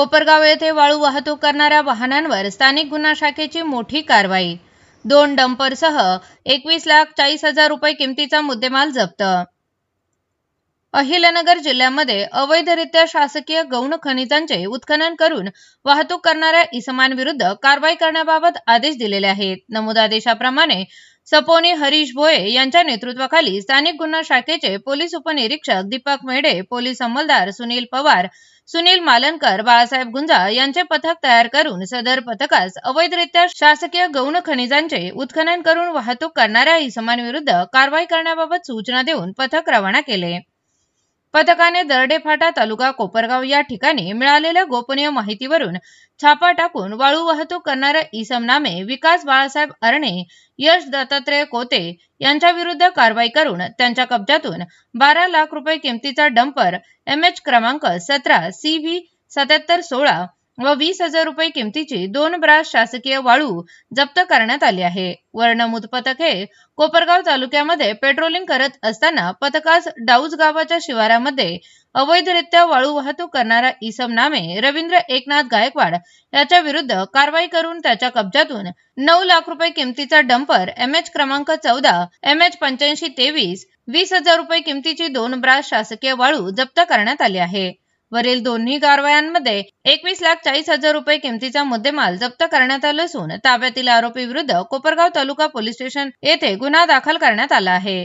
कोपरगाव येथे वाळू वाहतूक करणाऱ्या वाहनांवर स्थानिक गुन्हा शाखेची मोठी कारवाई। 2 डंपरसह 21,40,000 रुपये किमतीचा मुद्देमाल जप्त। अहिल्यानगर जिल्ह्यामध्ये अवैधरित्या शासकीय गौण खनिजांचे उत्खनन करून वाहतूक करणाऱ्या इसमांविरुद्ध कारवाई करण्याबाबत आदेश दिलेले आहेत। नमूद आदेशाप्रमाणे सपोनी हरीश भोये यांच्या नेतृत्वाखाली स्थानिक गुन्हा शाखेचे पोलीस उपनिरीक्षक दीपक मेढे, पोलीस अंमलदार सुनील पवार, सुनील मालनकर, बाळासाहेब गुंजा यांचे पथक तयार करून सदर पथकास अवैधरित्या शासकीय गौण खनिजांचे उत्खनन करून वाहतूक करणाऱ्या इसमांविरुद्ध कारवाई करण्याबाबत सूचना देऊन पथक रवाना केले। पथकाने दर्डेफाटा तालुका कोपरगाव या ठिकाणी मिळालेल्या गोपनीय माहितीवरून छापा टाकून वाळू वाहतूक करणाऱ्या इसम नामे विकास बाळासाहेब अरणे, यश दत्तात्रय कोते यांच्या विरुद्ध कारवाई करून त्यांच्या कब्जातून 12 लाख रुपये किमतीचा डंपर MH क्रमांक 17 CV 7716 व 20,000 रुपये किमतीची 2 ब्रास शासकीय वाळू जप्त करण्यात आली आहे। वर नमूद पथक हे कोपरगाव तालुक्यामध्ये पेट्रोलिंग करत असताना पथकास डाऊज गावाच्या शिवारामध्ये अवैधरित्या वाळू वाहतूक करणारा इसम नामे रवींद्र एकनाथ गायकवाड याच्या विरुद्ध कारवाई करून त्याच्या कब्जातून 9 लाख रुपये किमतीचा डंपर MH क्रमांक 14 MH 8523 20,000 रुपये किमतीची 2 ब्रास शासकीय वाळू जप्त करण्यात आली आहे। वरील दोन्ही कारवायांमध्ये 21,40,000 रुपये किमतीचा मुद्देमाल जप्त करण्यात आला असून ताब्यातील आरोपी विरुद्ध कोपरगाव तालुका पोलीस स्टेशन येथे गुन्हा दाखल करण्यात आला आहे।